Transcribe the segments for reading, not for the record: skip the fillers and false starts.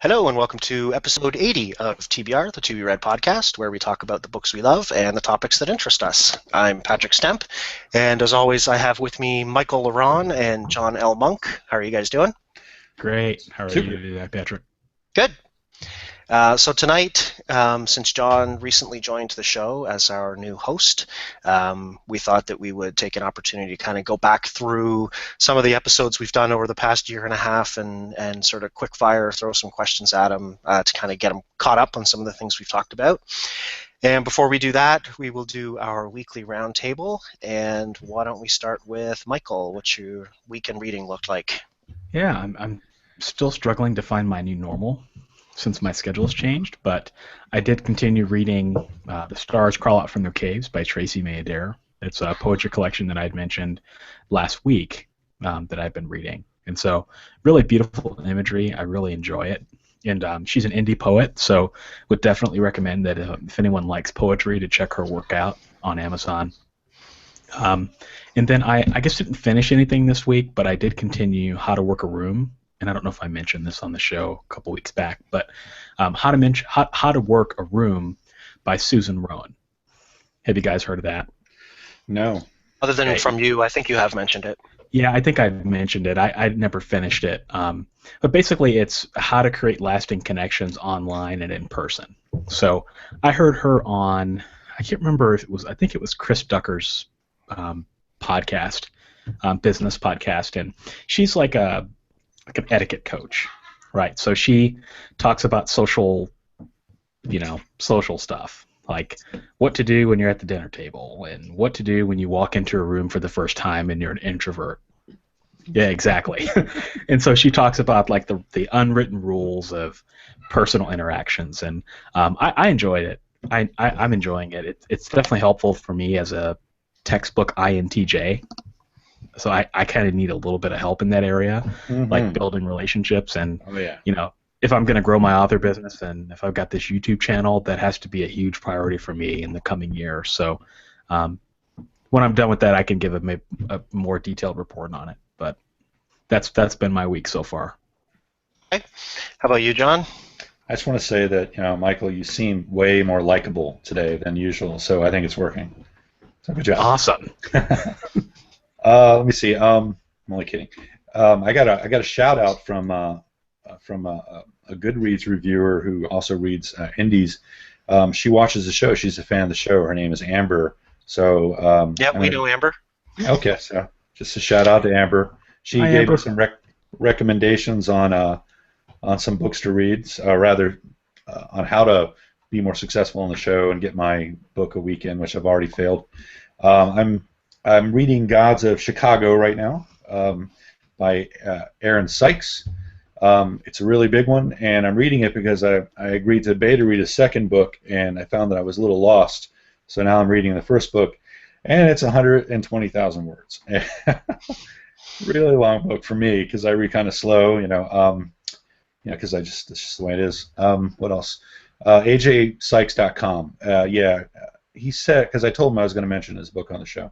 Hello and welcome to episode 80 of TBR, the To Be Read podcast, where we talk about the books we love and the topics that interest us. I'm Patrick Stemp, and as always, I have with me Michael Ronn and John L. Monk. How are you guys doing? Great. How are you today, Patrick? Good. So tonight, since John recently joined the show as our new host, we thought that we would take an opportunity to kind of go back through some of the episodes we've done over the past year and a half and sort of quick fire, throw some questions at him to kind of get him caught up on some of the things we've talked about. And before we do that, we will do our weekly roundtable. And why don't we start with Michael? What's your weekend reading looked like? Yeah, I'm still struggling to find my new normal since my schedule's changed, but I did continue reading The Stars Crawl Out from Their Caves by Tracy May Adair. It's a poetry collection that I'd mentioned last week that I've been reading. And so really beautiful imagery. I really enjoy it. And she's an indie poet, so would definitely recommend that if anyone likes poetry to check her work out on Amazon. And then I guess didn't finish anything this week, but I did continue How to Work a Room. And I don't know if I mentioned this on the show a couple weeks back, but How to Work a Room by Susan Ronn. Have you guys heard of that? No. Other than from you, I think you have mentioned it. Yeah, I think I've mentioned it. I never finished it. But basically it's how to create lasting connections online and in person. So I heard her on, I can't remember if it was, I think it was Chris Ducker's podcast, business podcast, and she's like an etiquette coach, right? So she talks about social stuff, like what to do when you're at the dinner table and what to do when you walk into a room for the first time and you're an introvert. Yeah, exactly. And so she talks about like the unwritten rules of personal interactions, and I enjoyed it. I'm enjoying it. It's definitely helpful for me as a textbook INTJ. So I kind of need a little bit of help in that area, like building relationships. And, if I'm going to grow my author business and if I've got this YouTube channel, that has to be a huge priority for me in the coming year. So when I'm done with that, I can give a more detailed report on it. But that's been my week so far. Okay. How about you, John? I just want to say that, Michael, you seem way more likable today than usual, so I think it's working. So good job. Awesome. Let me see. I'm only kidding. I got a shout out from a Goodreads reviewer who also reads indies. She watches the show. She's a fan of the show. Her name is Amber. So we know Amber. Okay, so just a shout out to Amber. She Hi, gave Amber. me some recommendations on some books to read, on how to be more successful on the show and get my book a weekend, which I've already failed. I'm reading Gods of Chicago right now by Aaron Sykes. It's a really big one, and I'm reading it because I agreed to beta read a second book, and I found that I was a little lost. So now I'm reading the first book, and it's 120,000 words. Really long book for me because I read kind of slow, because it's just the way it is. What else? AJSykes.com. He said, because I told him I was going to mention his book on the show.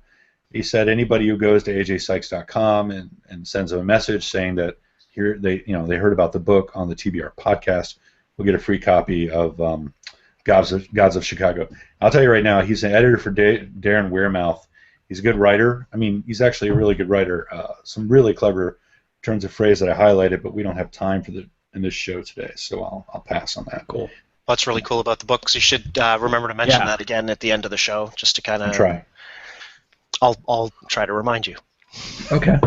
He said anybody who goes to AJSykes.com and sends him a message saying that they heard about the book on the TBR podcast will get a free copy of Gods of Chicago. I'll tell you right now, he's an editor for Darren Wearmouth. He's a good writer. I mean, he's actually a really good writer. Some really clever turns of phrase that I highlighted, but we don't have time in this show today, so I'll pass on that. Cool. What's really cool about the books, you should remember to mention that again at the end of the show, just to kind of try. I'll try to remind you. Okay.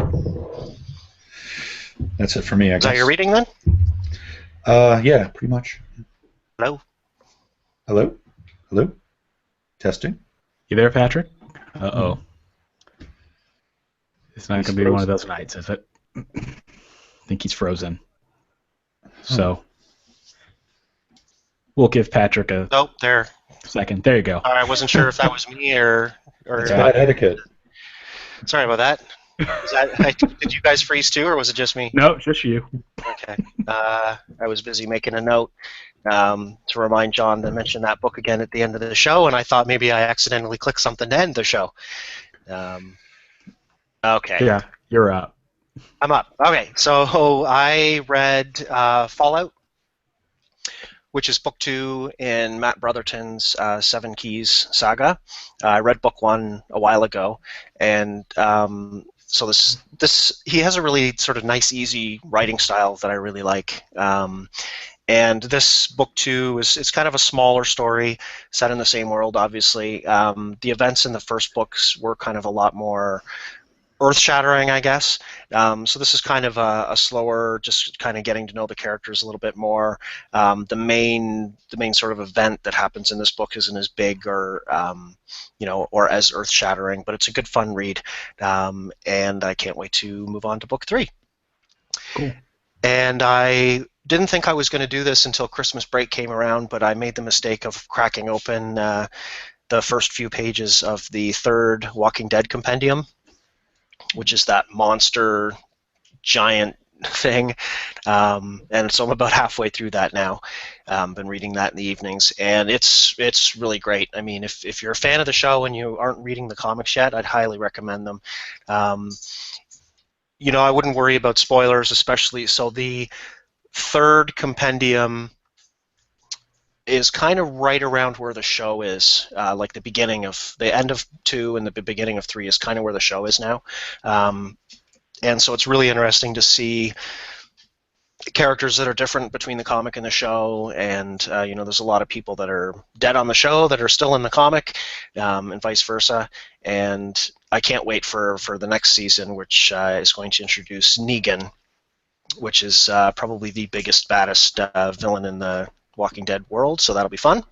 That's it for me, I guess. Is that your reading then? Yeah, pretty much. Hello? Hello? Hello? Testing? You there, Patrick? Uh-oh. It's not going to be one of those nights, is it? I think he's frozen. So we'll give Patrick a second. There you go. I wasn't sure if that was me or it's bad etiquette. Sorry about that. Did you guys freeze too, or was it just me? No, just you. Okay. I was busy making a note to remind John to mention that book again at the end of the show, and I thought maybe I accidentally clicked something to end the show. Okay. Yeah, you're up. I'm up. Okay, so I read Fallout which is book 2 in Matt Brotherton's Seven Keys saga. I read book 1 a while ago, and so this he has a really sort of nice, easy writing style that I really like. And this book 2 it's kind of a smaller story set in the same world, obviously. The events in the first books were kind of a lot more earth-shattering, I guess. So this is kind of a slower, just kind of getting to know the characters a little bit more. The main sort of event that happens in this book isn't as big or or as earth-shattering, but it's a good fun read, and I can't wait to move on to book 3. Cool. And I didn't think I was going to do this until Christmas break came around, but I made the mistake of cracking open the first few pages of the 3rd Walking Dead compendium, which is that monster giant thing. And so I'm about halfway through that now. Been reading that in the evenings, and it's really great. I mean, if you're a fan of the show and you aren't reading the comics yet, I'd highly recommend them. I wouldn't worry about spoilers, especially. So the 3rd compendium is kind of right around where the show is, like the end of 2 and the beginning of 3 is kind of where the show is now. And so it's really interesting to see characters that are different between the comic and the show, and there's a lot of people that are dead on the show that are still in the comic, and vice versa. And I can't wait for the next season, which is going to introduce Negan, which is probably the biggest, baddest villain in the Walking Dead world, so that'll be fun.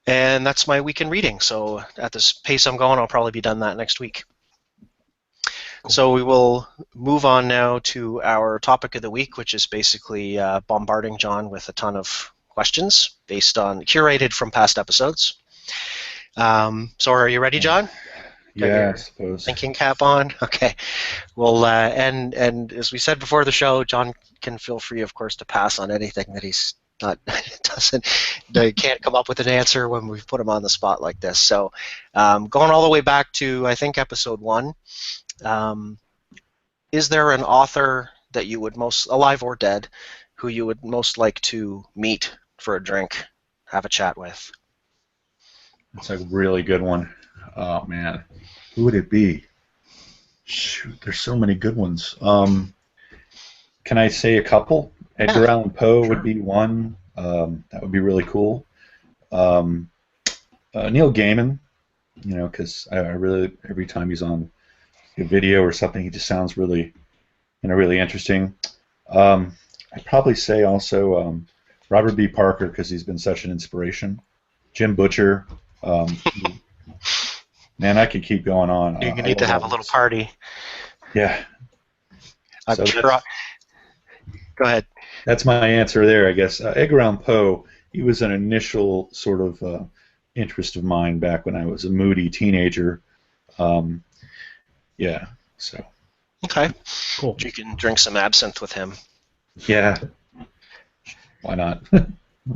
And that's my weekend reading. So at this pace I'm going, I'll probably be done that next week. Cool. So we will move on now to our topic of the week, which is basically bombarding John with a ton of questions curated from past episodes. So are you ready, John? Yeah, I suppose. Thinking cap on? Okay. Well, and as we said before the show, John can feel free, of course, to pass on anything that he's can't come up with an answer when we put him on the spot like this. So going all the way back to, I think, episode 1, is there an author that you would most, alive or dead, who you would most like to meet for a drink, have a chat with? That's a really good one. Oh, man. Who would it be? Shoot, there's so many good ones. Can I say a couple? Edgar Allan Poe would be one. That would be really cool. Neil Gaiman, because I really, every time he's on a video or something, he just sounds really, really interesting. I'd probably say also Robert B. Parker, because he's been such an inspiration. Jim Butcher. Man, I could keep going on. You need to have a little party. Yeah. I'm sure. Go ahead. That's my answer there, I guess. Edgar Allan Poe, he was an initial sort of interest of mine back when I was a moody teenager. Yeah, so. Okay. Cool. You can drink some absinthe with him. Yeah. Why not? Go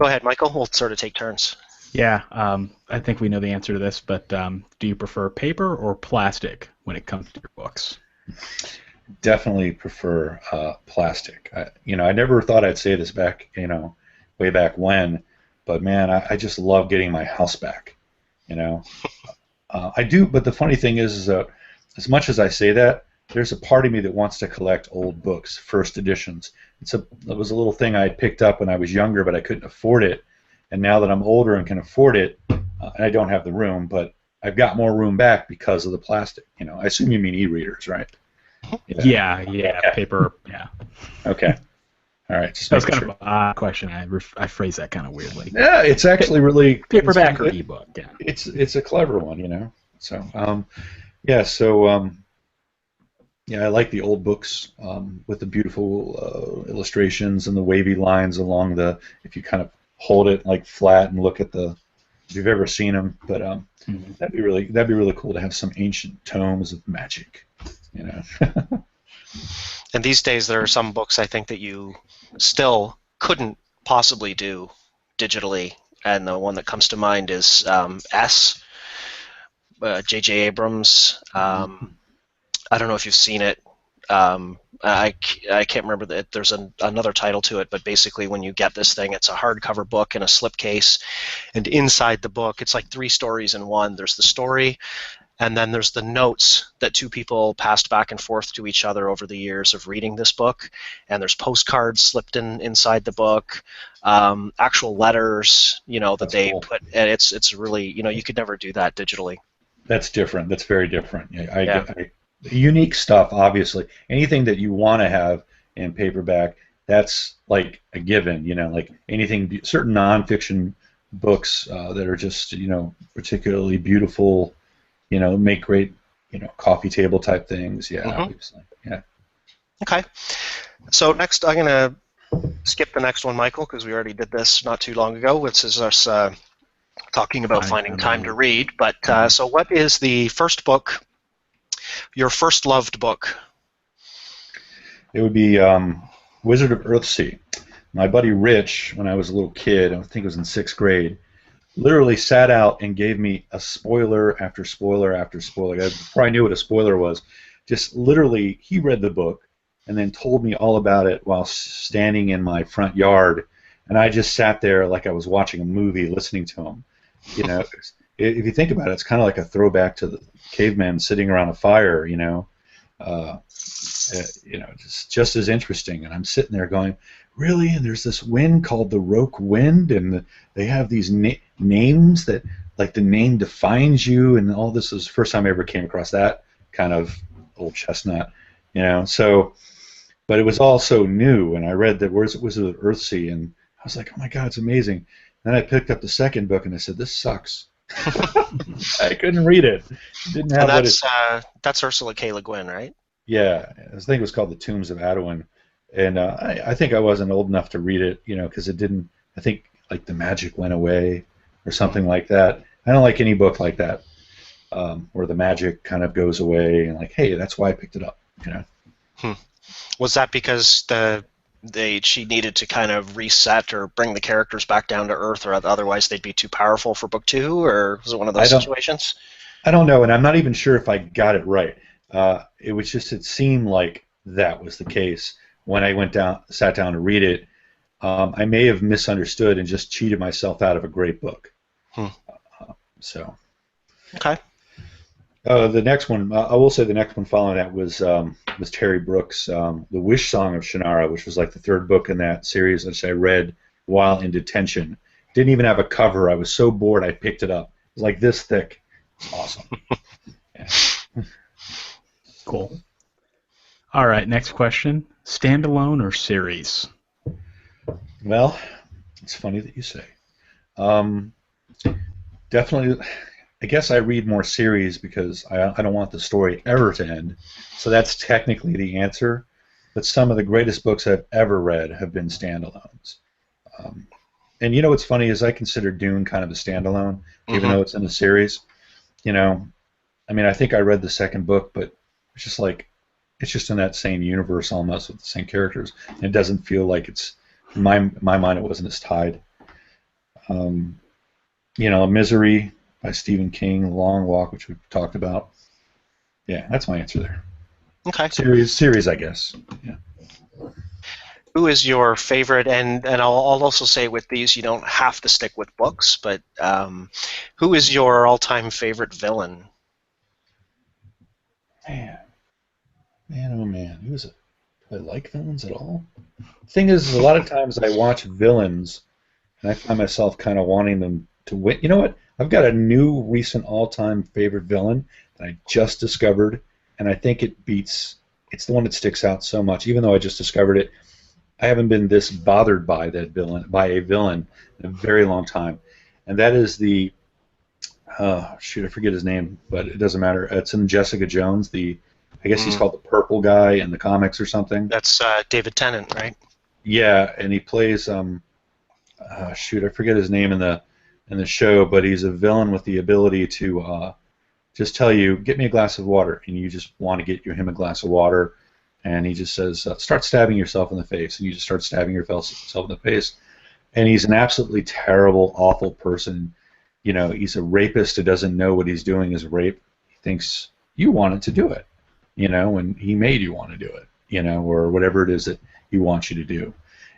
ahead, Michael. We'll sort of take turns. Yeah, I think we know the answer to this, but do you prefer paper or plastic when it comes to your books? Definitely prefer plastic. I never thought I'd say this back, way back when, but man, I just love getting my house back. I do, but the funny thing is that as much as I say that, there's a part of me that wants to collect old books, first editions. It was a little thing I had picked up when I was younger, but I couldn't afford it. And now that I'm older and can afford it, and I don't have the room, but I've got more room back because of the plastic. I assume you mean e-readers, right? Yeah, paper, yeah. Okay. All right. That was kind of an odd question. I phrased that kind of weirdly. Yeah, it's actually really paperback or ebook. Yeah. It's a clever one, So, I like the old books with the beautiful illustrations and the wavy lines along the. If you kind of hold it like flat and look at if you've ever seen them, but that'd be really cool to have some ancient tomes of magic. And these days there are some books I think that you still couldn't possibly do digitally, and the one that comes to mind is J.J. Abrams. I don't know if you've seen it. I can't remember that there's another title to it, but basically when you get this thing, it's a hardcover book in a slipcase, and inside the book, it's like 3 stories in one. There's the story, and then there's the notes that 2 people passed back and forth to each other over the years of reading this book. And there's postcards slipped inside the book, actual letters, that That's they cool. put. And it's really, you could never do that digitally. That's different. That's very different. Yeah. Unique stuff, obviously. Anything that you want to have in paperback, that's like a given. Like anything, certain nonfiction books that are just, particularly beautiful, make great, coffee table type things. Yeah, obviously. Yeah. Okay. So next, I'm going to skip the next one, Michael, because we already did this not too long ago, which is us talking about finding time to read. But so what is the first book, your first loved book? It would be Wizard of Earthsea. My buddy Rich, when I was a little kid, I think it was in 6th grade, literally sat out and gave me a spoiler after spoiler after spoiler. Before I knew what a spoiler was, just literally, he read the book and then told me all about it while standing in my front yard, and I just sat there like I was watching a movie, listening to him. If you think about it, it's kind of like a throwback to the cavemen sitting around a fire. Just as interesting. And I'm sitting there going, really? And there's this wind called the Roke Wind, and they have these names that, like, the name defines you, and all this was the first time I ever came across that kind of old chestnut, So, but it was all so new, and I read that Wizard of Earthsea, and I was like, oh my God, it's amazing. Then I picked up the second book, and I said, this sucks. I couldn't read it. It didn't have that's Ursula K. Le Guin, right? Yeah, I think it was called The Tombs of Adwin, and I think I wasn't old enough to read it, because it didn't. I think like the magic went away, or something like that. I don't like any book like that, where the magic kind of goes away, and like, hey, that's why I picked it up. Was that because she needed to kind of reset or bring the characters back down to earth, or otherwise they'd be too powerful for book 2, or was it one of those situations? I don't know, and I'm not even sure if I got it right. It seemed like that was the case when I sat down to read it. I may have misunderstood and just cheated myself out of a great book. Okay. The next one, I will say, the next one following that was Terry Brooks' The Wish Song of Shannara, which was like the 3rd book in that series, which I read while in detention. Didn't even have a cover. I was so bored I picked it up. It was like this thick. It's awesome. Yeah. Cool. All right, next question. Standalone or series? Well, it's funny that you say. Definitely, I guess I read more series because I don't want the story ever to end. So that's technically the answer. But some of the greatest books I've ever read have been standalones. And what's funny is I consider Dune kind of a standalone, even though it's in a series. I think I read the 2nd book, but it's just like, it's just in that same universe almost with the same characters. And it doesn't feel like it's, in my mind, it wasn't as tied. Misery by Stephen King, The Long Walk, which we've talked about. Yeah, that's my answer there. Okay. Series, I guess. Yeah. Who is your favorite? And I'll also say with these, you don't have to stick with books, but who is your all-time favorite villain? Man, oh man, do I like villains at all? The thing is, a lot of times I watch villains, and I find myself kind of wanting them to win. You know what? I've got a new, recent, all-time favorite villain that I just discovered, and I think it's the one that sticks out so much. Even though I just discovered it, I haven't been this bothered by a villain in a very long time, and that is the I forget his name, but it doesn't matter. It's in Jessica Jones. I guess he's called the Purple Guy in the comics or something. That's David Tennant, right? Yeah, and he plays I forget his name in the show, but he's a villain with the ability to just tell you, get me a glass of water, and you just want to get him a glass of water, and he just says, start stabbing yourself in the face, and you just start stabbing yourself in the face, and he's an absolutely terrible, awful person. He's a rapist who doesn't know what he's doing is rape. He thinks you wanted to do it, and he made you want to do it. or whatever it is that he wants you to do.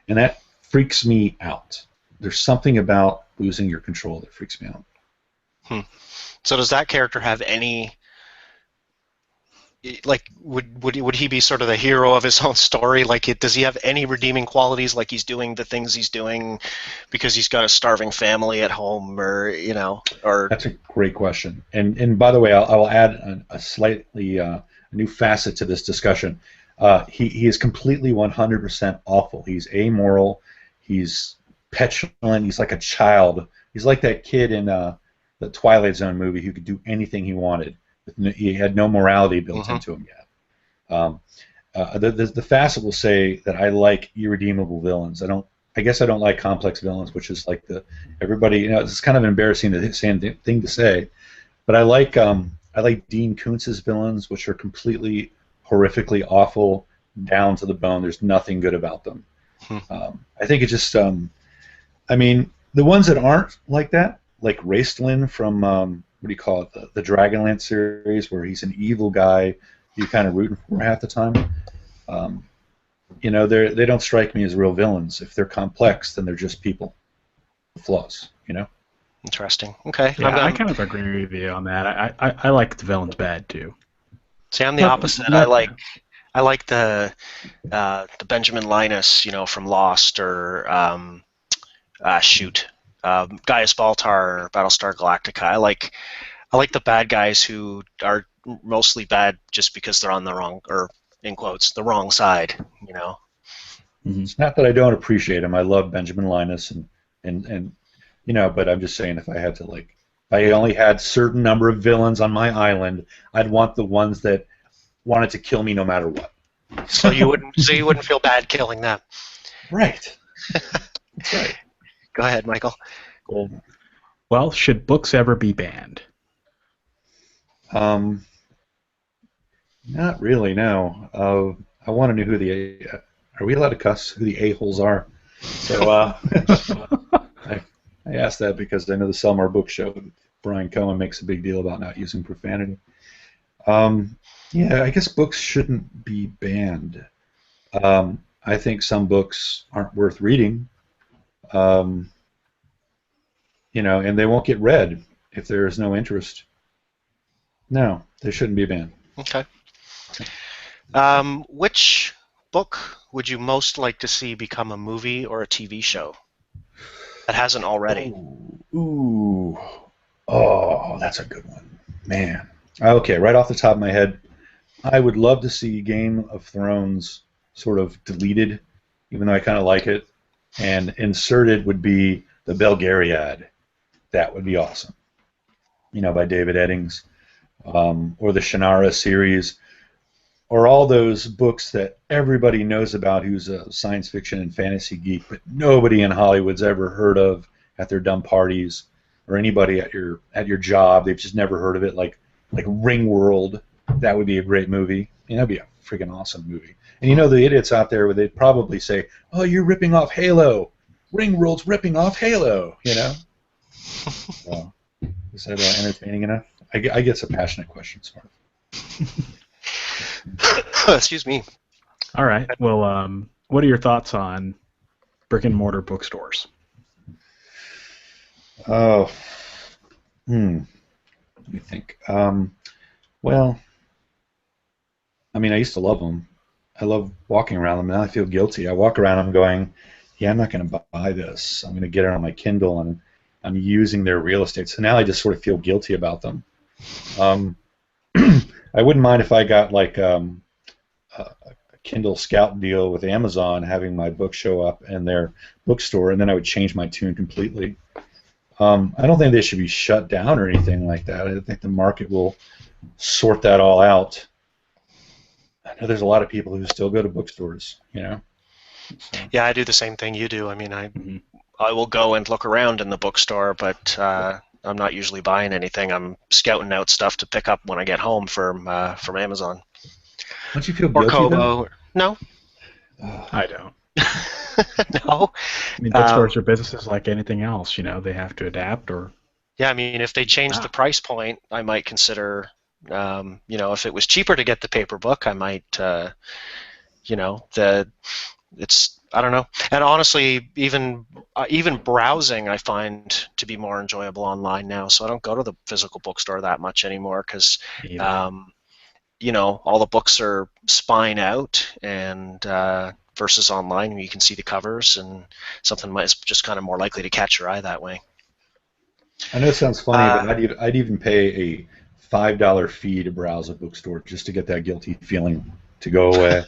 And that freaks me out. There's something about losing your control that freaks me out. So does that character have any, like, would he be sort of the hero of his own story? Like, does he have any redeeming qualities, like he's doing the things he's doing because he's got a starving family at home, or or? That's a great question. And by the way, I will add a slightly new facet to this discussion. He is completely 100% awful. He's amoral. He's petulant. He's like a child. He's like that kid in the Twilight Zone movie who could do anything he wanted. He had no morality built into him yet. The facet will say that I like irredeemable villains. I guess I don't like complex villains, which is like everybody. It's kind of embarrassing thing to say, but I like Dean Koontz's villains, which are completely horrifically awful down to the bone. There's nothing good about them. I think it just. I mean, the ones that aren't like that, like Raistlin from what do you call it, the Dragonlance series, where he's an evil guy you're kind of rooting for half the time. They don't strike me as real villains. If they're complex, then they're just people with flaws. Interesting. Okay. Yeah, I kind of agree with you on that. I like the villains bad too. See, I'm the opposite. I like the Benjamin Linus, from Lost, or Gaius Baltar, Battlestar Galactica. I like the bad guys who are mostly bad just because they're on the wrong, or in quotes, the wrong side. It's not that I don't appreciate him. I love Benjamin Linus, and but I'm just saying, if I only had certain number of villains on my island, I'd want the ones that wanted to kill me no matter what. So you wouldn't feel bad killing them. Right. That's right. Go ahead, Michael. Well, should books ever be banned? Not really, no. I want to know are we allowed to cuss who the a-holes are? So I asked that because I know the Selmar Book Show, Brian Cohen makes a big deal about not using profanity. Yeah, I guess books shouldn't be banned. I think some books aren't worth reading. And they won't get read if there is no interest. No, they shouldn't be banned. Okay. Which book would you most like to see become a movie or a TV show that hasn't already? Oh, that's a good one, man. Okay, right off the top of my head, I would love to see Game of Thrones sort of deleted, even though I kind of like it, and inserted would be the Belgariad. That would be awesome. By David Eddings, or the Shannara series, or all those books that everybody knows about who's a science fiction and fantasy geek, but nobody in Hollywood's ever heard of at their dumb parties, or anybody at your job. They've just never heard of it, like Ringworld. That would be a great movie. That'd be a freaking awesome movie. And the idiots out there, they'd probably say, "Oh, you're ripping off Halo. Ringworld's ripping off Halo." So, is that entertaining enough? I get some passionate questions. Excuse me. All right. Well, what are your thoughts on brick and mortar bookstores? Oh, let me think. Well, I mean, I used to love them. I love walking around them. Now I feel guilty. I walk around them going, "Yeah, I'm not going to buy this. I'm going to get it on my Kindle, and I'm using their real estate." So now I just sort of feel guilty about them. I wouldn't mind if I got like a Kindle Scout deal with Amazon, having my book show up in their bookstore, and then I would change my tune completely. I don't think they should be shut down or anything like that. I think the market will sort that all out. I know there's a lot of people who still go to bookstores, So. Yeah, I do the same thing you do. I mean, I will go and look around in the bookstore, but I'm not usually buying anything. I'm scouting out stuff to pick up when I get home from Amazon. Don't you feel Or guilty? Kobo. No. I don't. No. I mean, bookstores are businesses like anything else. They have to adapt. Or yeah, I mean, if they change the price point, I might consider. If it was cheaper to get the paper book, I might, it's, I don't know. And honestly, even browsing I find to be more enjoyable online now. So I don't go to the physical bookstore that much anymore because all the books are spine out, and versus online where you can see the covers, and something is just kind of more likely to catch your eye that way. I know it sounds funny, but I'd even pay a $5 fee to browse a bookstore just to get that guilty feeling to go away.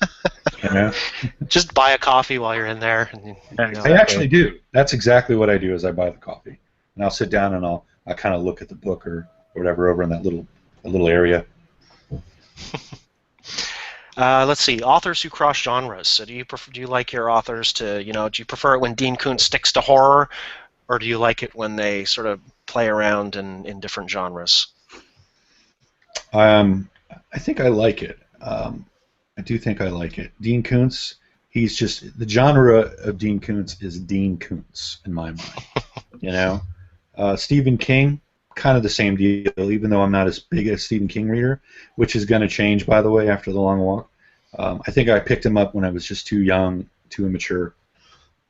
Just buy a coffee while you're in there. I actually do. That's exactly what I do. Is I buy the coffee, and I'll sit down and I'll kind of look at the book or whatever over in that little area. Let's see, authors who cross genres. So do you like your authors to, do you prefer it when Dean Koontz sticks to horror, or do you like it when they sort of play around in different genres? I think I like it. I do think I like it. Dean Koontz, he's just, the genre of Dean Koontz is Dean Koontz in my mind. Stephen King, kind of the same deal, even though I'm not as big a Stephen King reader, which is going to change, by the way, after The Long Walk. I think I picked him up when I was just too young, too immature.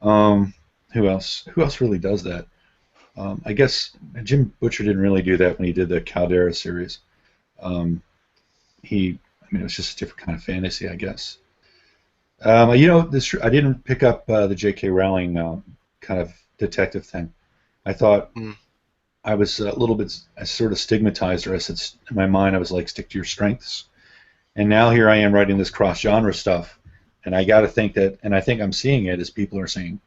Who else? Who else really does that? I guess Jim Butcher didn't really do that when he did the Caldera series. It was just a different kind of fantasy, I guess. I didn't pick up the J.K. Rowling kind of detective thing. I thought I was a little bit, I sort of stigmatized her. I said, in my mind, I was like, stick to your strengths. And now here I am writing this cross-genre stuff, and I got to think that, and I think I'm seeing it as people are saying,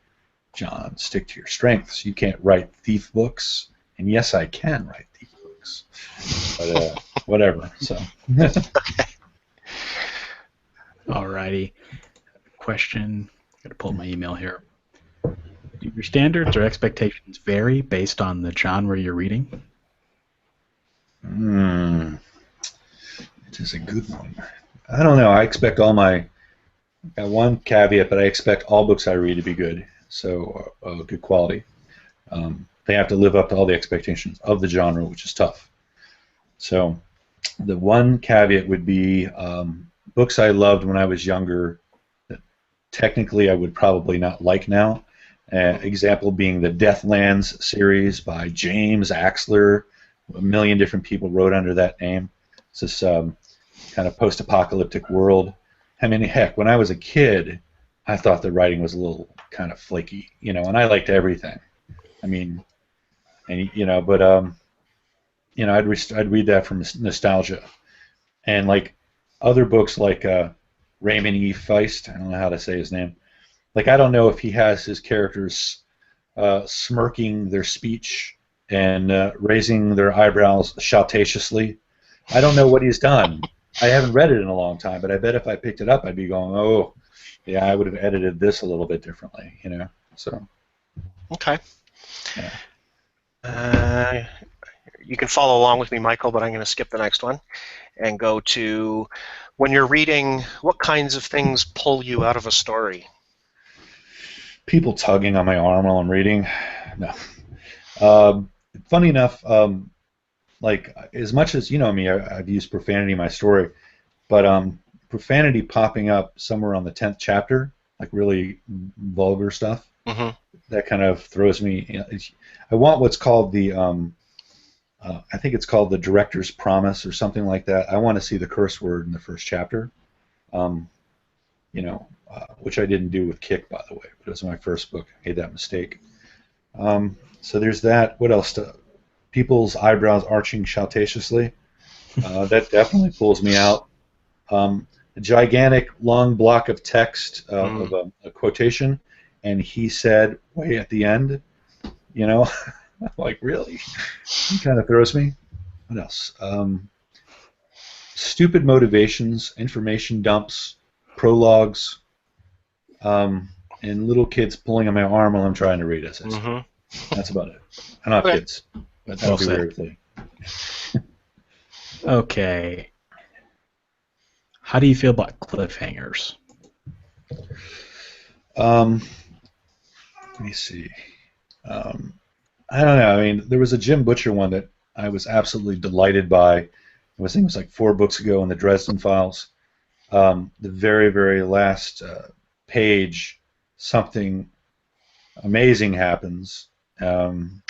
John, stick to your strengths. You can't write thief books. And yes, I can write thief books. But whatever. So. Okay. Alrighty. Question. Got to pull up my email here. Do your standards or expectations vary based on the genre you're reading? It is a good one. I don't know. I expect got one caveat, but I expect all books I read to be good. So good quality. They have to live up to all the expectations of the genre, which is tough. So the one caveat would be books I loved when I was younger that technically I would probably not like now. Example being the Deathlands series by James Axler. A million different people wrote under that name. It's this kind of post-apocalyptic world. I mean, heck, when I was a kid, I thought the writing was a little kind of flaky, and I liked everything. I mean, but I'd read that from nostalgia, and like other books like Raymond E. Feist, I don't know how to say his name. Like, I don't know if he has his characters smirking their speech and raising their eyebrows shoutatiously. I don't know what he's done. I haven't read it in a long time, but I bet if I picked it up, I'd be going, oh, yeah, I would have edited this a little bit differently, So. Okay. Yeah. You can follow along with me, Michael, but I'm going to skip the next one and go to, when you're reading, what kinds of things pull you out of a story? People tugging on my arm while I'm reading. No. Funny enough, like, as much as you know me, I've used profanity in my story, but profanity popping up somewhere on the 10th chapter, like really vulgar stuff, that kind of throws me. I want what's called the, I think it's called the director's promise or something like that. I want to see the curse word in the first chapter, which I didn't do with Kick, by the way, but it was my first book. I made that mistake. So there's that. What else? People's eyebrows arching shoutatiously. That definitely pulls me out. A gigantic long block of text of a quotation, and he said way at the end, like, really? It kind of throws me. What else? Stupid motivations, information dumps, prologues, and little kids pulling on my arm while I'm trying to read essays. That's about it. I don't have kids, but that would be a weird thing. Okay. How do you feel about cliffhangers? Let me see. I don't know. I mean, there was a Jim Butcher one that I was absolutely delighted by. I think it was like 4 books ago in the Dresden Files. the very, very last page, something amazing happens. I'm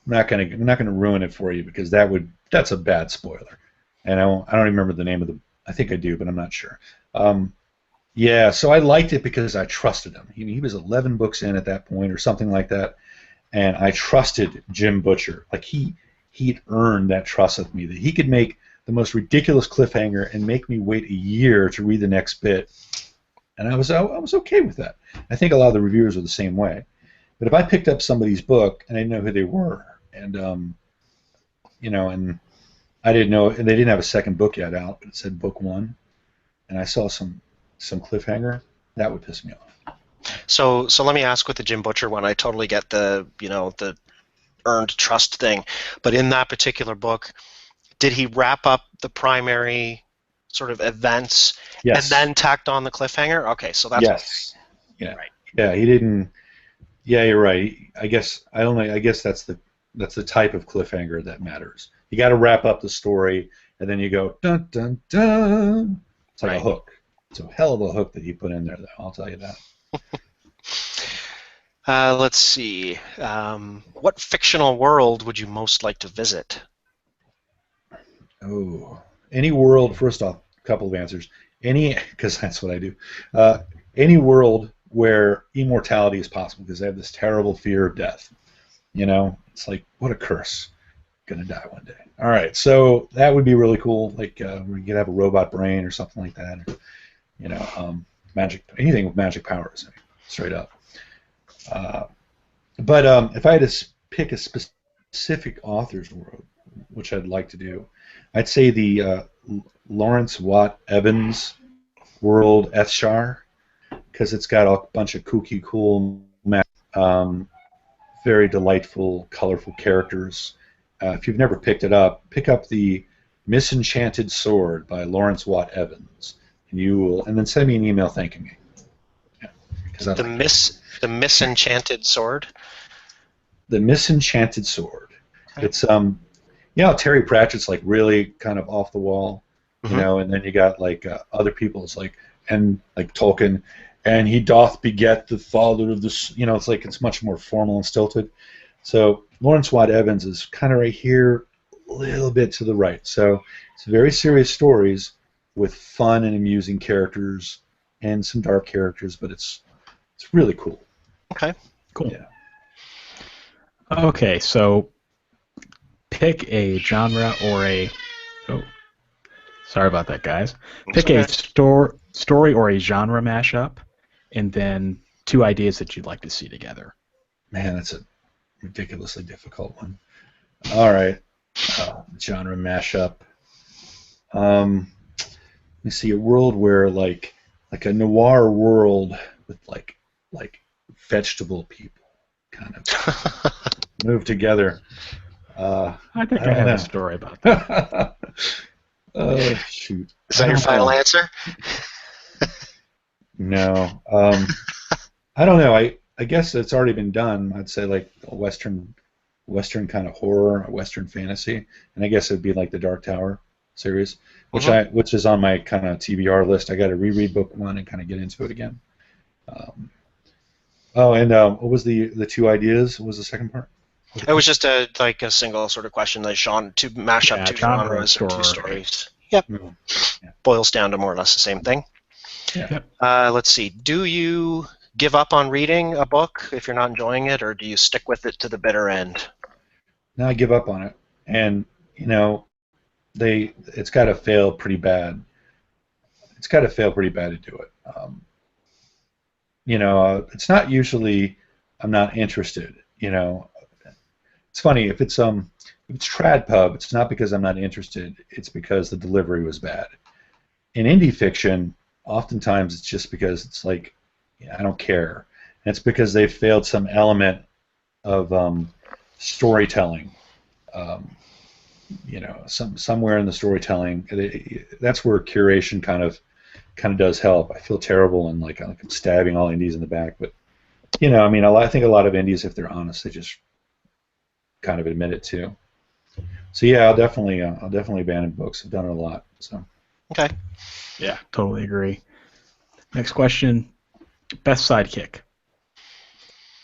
not gonna ruin it for you because that's a bad spoiler, and I don't remember the name of the. I think I do, but I'm not sure. Yeah, so I liked it because I trusted him. He was 11 books in at that point or something like that, and I trusted Jim Butcher. Like he'd earned that trust with me that he could make the most ridiculous cliffhanger and make me wait a year to read the next bit, and I was okay with that. I think a lot of the reviewers are the same way. But if I picked up somebody's book and I didn't know who they were, and and I didn't know, and they didn't have a second book yet out, but it said book one, and I saw some cliffhanger, that would piss me off. So let me ask with the Jim Butcher one. I totally get the the earned trust thing, but in that particular book, did he wrap up the primary sort of events Yes. and then tacked on the cliffhanger? Okay, so that's yes. okay. Yeah. Right. Yeah, he didn't. Yeah, you're right. I guess I don't know. I guess that's the type of cliffhanger that matters. You got to wrap up the story, and then you go dun dun dun. It's like a hook. It's a hell of a hook that he put in there, though. I'll tell you that. Let's see. What fictional world would you most like to visit? Oh, any world. First off, a couple of answers. Because that's what I do. Any world where immortality is possible, because I have this terrible fear of death. It's like, what a curse. Gonna die one day. All right, so that would be really cool. Like where you could have a robot brain or something like that, or magic, anything with magic powers, straight up. But if I had to pick a specific author's world, which I'd like to do, I'd say the Lawrence Watt Evans world, Ethshar, because it's got a bunch of kooky, cool, very delightful, colorful characters. If you've never picked it up, pick up the Misenchanted Sword by Lawrence Watt Evans, and then send me an email thanking me. Yeah, the Misenchanted Sword. The Misenchanted Sword. Okay. It's Terry Pratchett's like really kind of off the wall, and then you got like other people. It's like like Tolkien, and he doth beget the father of this. It's like it's much more formal and stilted. So Lawrence Watt Evans is kind of right here, a little bit to the right. So it's very serious stories with fun and amusing characters and some dark characters, but it's really cool. Okay. Cool. Yeah. Okay, so pick a genre or a. Oh, sorry about that, guys. Pick a story or a genre mashup, and then two ideas that you'd like to see together. Man, that's a ridiculously difficult one. All right, genre mashup. Let me see, a world where like a noir world with like vegetable people kind of move together. I think I have a story about that. Oh shoot! Is that your final answer? No. I don't know. I guess it's already been done. I'd say like a Western kind of horror, a Western fantasy, and I guess it'd be like the Dark Tower series, which is on my kind of TBR list. I got to reread book one and kind of get into it again. What was the two ideas? What was the second part? It was just a single sort of question, like to mash up two genres or two stories. Yep. Yeah. Boils down to more or less the same thing. Yeah. Let's see. Do you give up on reading a book if you're not enjoying it, or do you stick with it to the bitter end? No, I give up on it, and it's got to fail pretty bad. It's got to fail pretty bad to do it. It's not usually I'm not interested. It's funny if it's trad pub, it's not because I'm not interested. It's because the delivery was bad. In indie fiction, oftentimes it's just because it's like I don't care. And it's because they've failed some element of storytelling. Somewhere in the storytelling, that's where curation kind of does help. I feel terrible and like I'm stabbing all indies in the back, but I think a lot of indies, if they're honest, they just kind of admit it too. So yeah, I'll definitely abandon books. I've done it a lot. So. Okay. Yeah, totally agree. Next question. Best sidekick.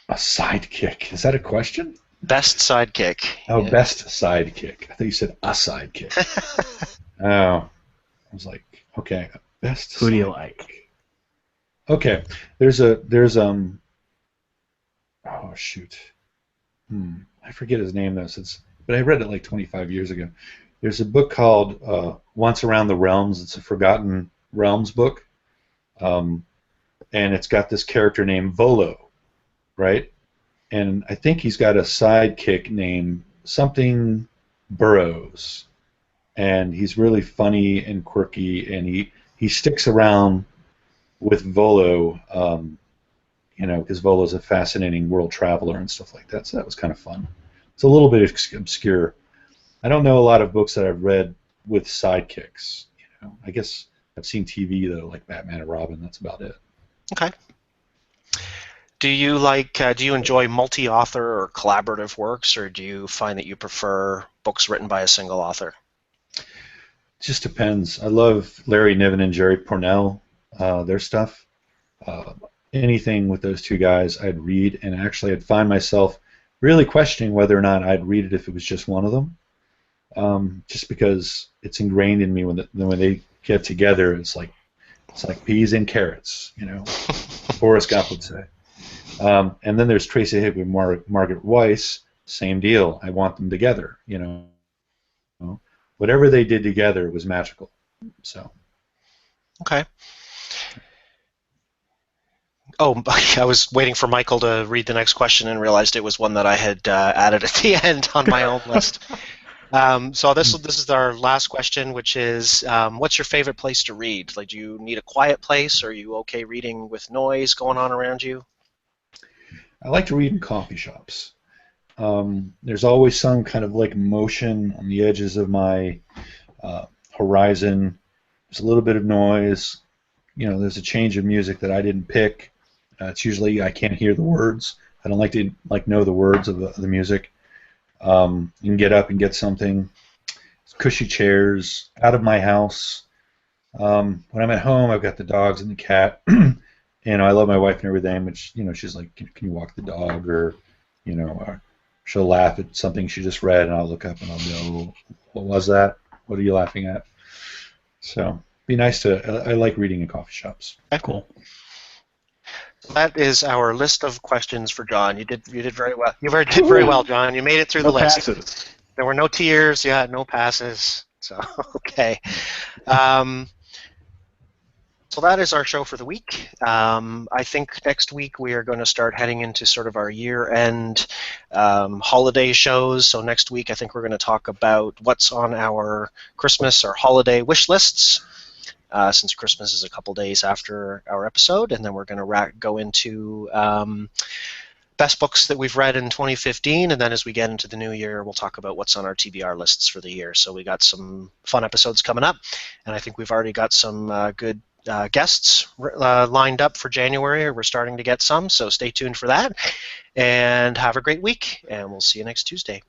A sidekick. Is that a question? Best sidekick. Oh, Yeah. best sidekick. I thought you said a sidekick. Oh, I was like, okay, best Who do you sidekick. like? Okay, oh shoot, I forget his name though, but I read it like 25 years ago. There's a book called Once Around the Realms. It's a Forgotten Realms book, um, and it's got this character named Volo, right? And I think he's got a sidekick named something Burrows, and he's really funny and quirky, and he sticks around with Volo, because Volo's a fascinating world traveler and stuff like that. So that was kind of fun. It's a little bit obscure. I don't know a lot of books that I've read with sidekicks. I guess I've seen TV though, like Batman and Robin. That's about it. Okay. Do you enjoy multi-author or collaborative works, or do you find that you prefer books written by a single author? It just depends. I love Larry Niven and Jerry Pournelle, their stuff. Uh, Anything with those two guys, I'd read, and actually, I'd find myself really questioning whether or not I'd read it if it was just one of them. Just because it's ingrained in me when they get together, it's like peas and carrots, Forrest Gump would say. And then there's Tracy Higbee and Margaret Weiss, same deal. I want them together, Whatever they did together was magical. So. Okay. Oh, I was waiting for Michael to read the next question and realized it was one that I had added at the end on my own list. So this is our last question, which is, what's your favorite place to read? Like, do you need a quiet place? Or are you okay reading with noise going on around you? I like to read in coffee shops. There's always some kind of like motion on the edges of my horizon. There's a little bit of noise. There's a change of music that I didn't pick. It's usually I can't hear the words. I don't like to know the words of the music. You can get up and get something. Cushy chairs out of my house. When I'm at home, I've got the dogs and the cat. I love my wife and everything, but she's like, "Can you walk the dog?" Or, she'll laugh at something she just read, and I'll look up and I'll go, "What was that? What are you laughing at?" So, be nice to. I like reading in coffee shops. Cool. That is our list of questions for John. You did very well. You did very well, John. You made it through the list. Passes. There were no tears. Yeah, no passes. So okay. So that is our show for the week. I think next week we are going to start heading into sort of our year-end holiday shows. So next week I think we're going to talk about what's on our Christmas or holiday wish lists, since Christmas is a couple days after our episode, and then we're going to go into best books that we've read in 2015, and then as we get into the new year, we'll talk about what's on our TBR lists for the year. So we got some fun episodes coming up, and I think we've already got some good guests lined up for January. We're starting to get some, so stay tuned for that, and have a great week, and we'll see you next Tuesday.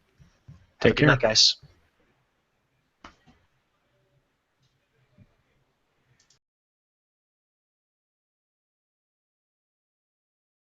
Take care. Good night, guys.